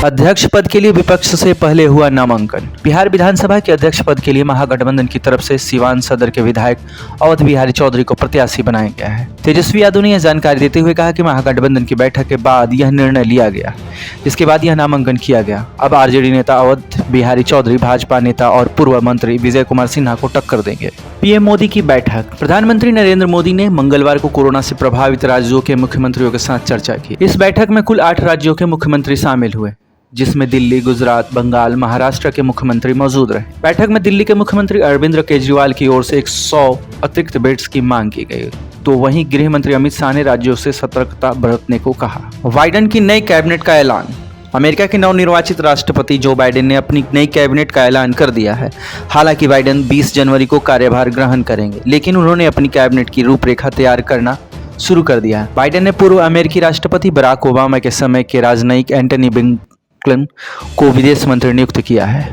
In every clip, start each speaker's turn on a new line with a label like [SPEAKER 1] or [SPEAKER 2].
[SPEAKER 1] अध्यक्ष पद के लिए विपक्ष से पहले हुआ नामांकन। बिहार विधानसभा के अध्यक्ष पद के लिए महागठबंधन की तरफ से सीवान सदर के विधायक अवध बिहारी चौधरी को प्रत्याशी बनाया गया है। तेजस्वी यादव ने यह जानकारी देते हुए कहा कि महागठबंधन की बैठक के बाद यह निर्णय लिया गया, जिसके बाद यह नामांकन किया गया। अब आरजेडी नेता अवध बिहारी चौधरी भाजपा नेता और पूर्व मंत्री विजय कुमार सिन्हा को टक्कर देंगे। पीएम मोदी की बैठक। प्रधानमंत्री नरेंद्र मोदी ने मंगलवार को कोरोना से प्रभावित राज्यों के मुख्यमंत्रियों के साथ चर्चा की। इस बैठक में कुल 8 राज्यों के मुख्यमंत्री शामिल हुए, जिसमें दिल्ली, गुजरात, बंगाल, महाराष्ट्र के मुख्यमंत्री मौजूद रहे। बैठक में दिल्ली के मुख्यमंत्री अरविंद केजरीवाल की ओर से 100 अतिरिक्त बेड्स की मांग की गई, तो वहीं गृह मंत्री अमित शाह ने राज्यों से सतर्कता बरतने को कहा। बाइडेन की नई कैबिनेट का ऐलान। अमेरिका के नवनिर्वाचित राष्ट्रपति जो बाइडेन ने अपनी नई कैबिनेट का ऐलान कर दिया है। हालांकि बाइडेन 20 जनवरी को कार्यभार ग्रहण करेंगे, लेकिन उन्होंने अपनी कैबिनेट की रूपरेखा तैयार करना शुरू कर दिया है। बाइडेन ने पूर्व अमेरिकी राष्ट्रपति बराक ओबामा के समय के राजनयिक एंटनी ब्लिंकन को विदेश मंत्री नियुक्त किया है।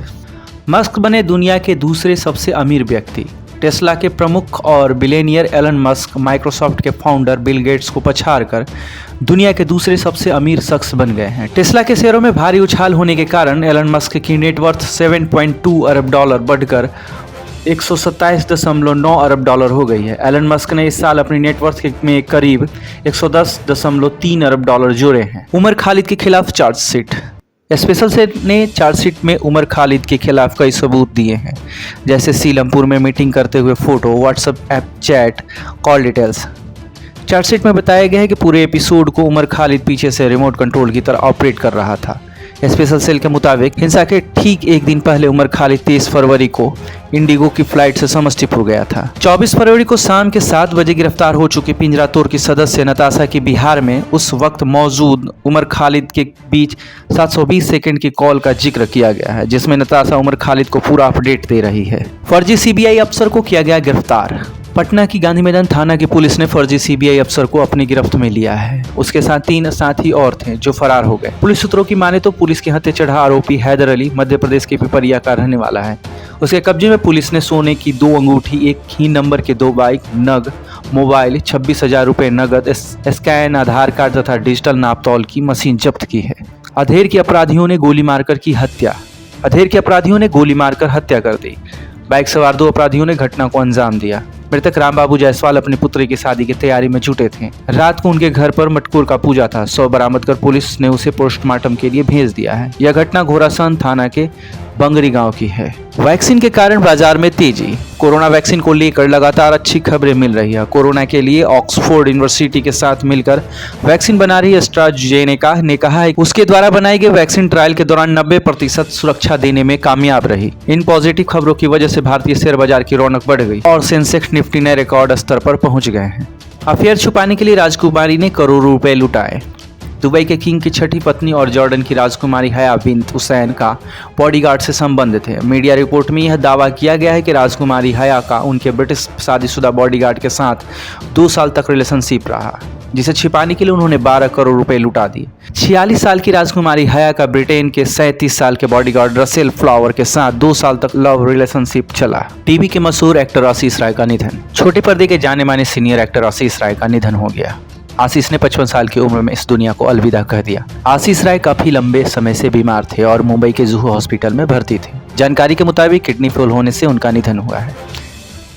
[SPEAKER 1] मस्क बने दुनिया के दूसरे सबसे अमीर व्यक्ति। टेस्ला के प्रमुख और बिलियनियर एलन मस्क माइक्रोसॉफ्ट के फाउंडर बिल गेट्स को पछाड़कर दुनिया के दूसरे सबसे अमीर शख्स बन गए हैं। टेस्ला के शेयरों में भारी उछाल होने के कारण एलन मस्क की नेटवर्थ 7.2 अरब डॉलर बढ़कर 127.9 अरब डॉलर हो गई है। एलन मस्क ने इस साल अपनी नेटवर्थ में करीब 110.3 अरब डॉलर जोड़े हैं। उमर खालिद के खिलाफ चार्जशीट। स्पेशल सेल ने चार्जशीट में उमर खालिद के खिलाफ कई सबूत दिए हैं, जैसे सीलमपुर में मीटिंग करते हुए photo, WhatsApp app chat, call details. Chargesheet में बताया गया है कि पूरे एपिसोड को उमर खालिद पीछे से रिमोट कंट्रोल की तरह ऑपरेट कर रहा था। स्पेशल सेल के मुताबिक हिंसा के ठीक एक दिन पहले उमर खालिद 23 फरवरी को इंडिगो की फ्लाइट से समस्तीपुर गया था। 24 फरवरी को शाम के 7 बजे गिरफ्तार हो चुकी पिंजरा तोड़ की सदस्य नताशा की बिहार में उस वक्त मौजूद उमर खालिद के बीच 720 सेकंड की कॉल का जिक्र किया गया है, जिसमें नताशा उमर खालिद को पूरा अपडेट दे रही है। फर्जी सीबीआई अफसर को किया गया गिरफ्तार। पटना की गांधी मैदान थाना की पुलिस ने फर्जी सीबीआई अफसर को अपनी गिरफ्त में लिया है। उसके साथ 3 साथी और थे जो फरार हो गए। पुलिस सूत्रों की माने तो पुलिस के हत्या चढ़ा आरोपी हैदर अली मध्य प्रदेश के पिपरिया का रहने वाला है। उसके कब्जे में पुलिस ने सोने की 2 अंगूठी, एक ही नंबर के 2 बाइक, नग, मोबाइल, 26,000 रुपए नगद, स्कैन आधार कार्ड तथा डिजिटल नापतौल की मशीन जब्त की है। अधेर के अपराधियों ने गोली मारकर हत्या कर दी। बाइक सवार 2 अपराधियों ने घटना को अंजाम दिया। मृतक रामबाबू जायसवाल अपनी पुत्री की शादी की तैयारी में जुटे थे। रात को उनके घर पर मटकूर का पूजा था। शव बरामद कर पुलिस ने उसे पोस्टमार्टम के लिए भेज दिया है। यह घटना घोरासान थाना के बंगरी गांव की है। वैक्सीन के कारण बाजार में तेजी। कोरोना वैक्सीन को लेकर लगातार अच्छी खबरें मिल रही है। कोरोना के लिए ऑक्सफोर्ड यूनिवर्सिटी के साथ मिलकर वैक्सीन बना रही एस्ट्राजेनेका ने कहा है कि उसके द्वारा बनाई गई वैक्सीन ट्रायल के दौरान 90% सुरक्षा देने में कामयाब रही। इन पॉजिटिव खबरों की वजह से भारतीय शेयर बाजार की रौनक बढ़ गई और सेंसेक्स निफ्टी नए रिकॉर्ड स्तर पर पहुंच गए हैं। अफेयर छुपाने के लिए राजकुमारी ने करोड़ों रुपए लुटाए। दुबई के किंग की छठी पत्नी और जॉर्डन की राजकुमारी हया बिन्त हुसैन का बॉडीगार्ड से संबंध थे। मीडिया रिपोर्ट में यह दावा किया गया है कि राजकुमारी हया का उनके ब्रिटिश शादीशुदा बॉडीगार्ड के साथ 2 साल तक रिलेशनशिप रहा, जिसे छिपाने के लिए उन्होंने 12 करोड़ रुपए लुटा दिए। 46 साल की राजकुमारी हया का ब्रिटेन के 37 साल के बॉडीगार्ड रसेल फ्लावर के साथ 2 साल तक लव रिलेशनशिप चला। टीवी के मशहूर एक्टर आशीष राय का निधन। छोटे पर्दे के जाने माने सीनियर एक्टर आशीष राय का निधन हो गया। आशीष ने 55 साल की उम्र में इस दुनिया को अलविदा कह दिया। आशीष राय काफी लंबे समय से बीमार थे और मुंबई के जुहू हॉस्पिटल में भर्ती थे। जानकारी के मुताबिक किडनी फेल होने से उनका निधन हुआ है।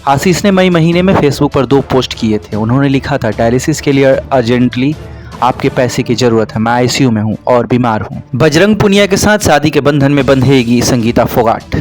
[SPEAKER 1] आशीष ने मई महीने में फेसबुक पर 2 पोस्ट किए थे। उन्होंने लिखा था, डायलिसिस के लिए अर्जेंटली आपके पैसे की जरूरत है। मैं आईसीयू में हूँ और बीमार हूँ। बजरंग पुनिया के साथ शादी के बंधन में बंधेगी संगीता फोगाट।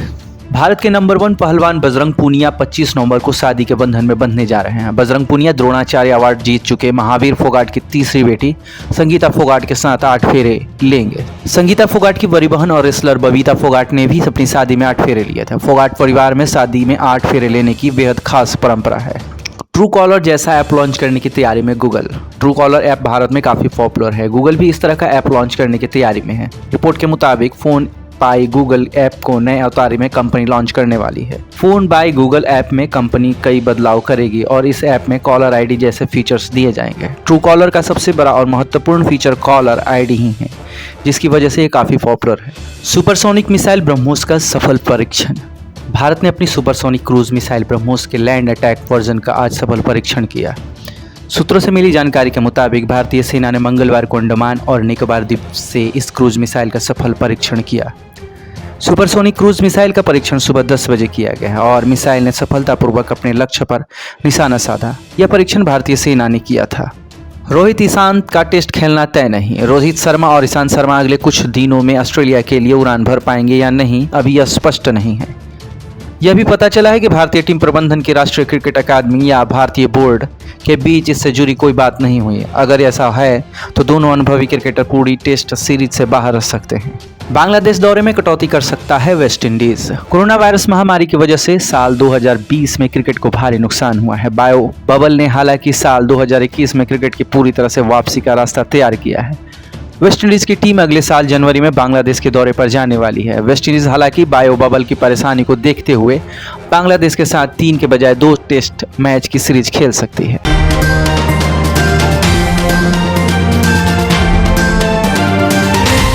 [SPEAKER 1] भारत के नंबर 1 पहलवान बजरंग पुनिया 25 नवंबर को शादी के बंधन में बंधने जा रहे हैं। बजरंग पुनिया द्रोणाचार्य अवार्ड जीत चुके महावीर फोगाट की तीसरी बेटी संगीता फोगाट के साथ 8 फेरे लेंगे। संगीता फोगाट की बड़ी बहन और रेसलर बबीता फोगाट ने भी अपनी शादी में 8 फेरे लिए थे। फोगाट परिवार में शादी में 8 फेरे लेने की बेहद खास परंपरा है। ट्रू कॉलर जैसा ऐप लॉन्च करने की तैयारी में Google. True collar app Bharat में काफी पॉपुलर है। गूगल भी इस तरह का ऐप लॉन्च करने की तैयारी में है। रिपोर्ट के मुताबिक फोन बाय गूगल ऐप को नए अवतार में कंपनी लॉन्च करने वाली है। फोन बाय गूगल ऐप में कंपनी कई बदलाव करेगी और इस ऐप में कॉलर आईडी जैसे फीचर्स दिए जाएंगे। ट्रू कॉलर का सबसे बड़ा और महत्वपूर्ण फीचर कॉलर आईडी ही है, जिसकी वजह से ये काफी पॉपुलर है। सुपरसोनिक मिसाइल ब्रह्मोस का सफल परीक्षण। भारत ने अपनी सुपरसोनिक क्रूज मिसाइल ब्रह्मोस के लैंड अटैक वर्जन का आज सफल परीक्षण किया। सूत्रों से मिली जानकारी के मुताबिक भारतीय सेना ने मंगलवार को अंडमान और निकोबार द्वीप से इस क्रूज मिसाइल का सफल परीक्षण किया। सुपरसोनिक क्रूज मिसाइल का परीक्षण सुबह 10 बजे किया गया और मिसाइल ने सफलतापूर्वक अपने लक्ष्य पर निशाना साधा। यह परीक्षण भारतीय सेना ने किया था। रोहित ईशांत का टेस्ट खेलना तय नहीं। रोहित शर्मा और ईशांत शर्मा अगले कुछ दिनों में ऑस्ट्रेलिया के लिए उड़ान भर पाएंगे या नहीं, अभी यह स्पष्ट नहीं है। यह भी पता चला है कि भारतीय टीम प्रबंधन की राष्ट्रीय क्रिकेट अकादमी या भारतीय बोर्ड के बीच इससे जुड़ी कोई बात नहीं हुई। अगर ऐसा है तो दोनों अनुभवी क्रिकेटर पूरी टेस्ट सीरीज से बाहर रह सकते हैं। बांग्लादेश दौरे में कटौती कर सकता है वेस्टइंडीज। कोरोना वायरस महामारी की वजह से साल 2020 में क्रिकेट को भारी नुकसान हुआ है। बायो बबल ने हालांकि साल 2021 में क्रिकेट की पूरी तरह से वापसी का रास्ता तैयार किया है। वेस्टइंडीज की टीम अगले साल जनवरी में बांग्लादेश के दौरे पर जाने वाली है। वेस्टइंडीज हालांकि बायो बबल की परेशानी को देखते हुए बांग्लादेश के साथ 3 के बजाय 2 टेस्ट मैच की सीरीज खेल सकती है।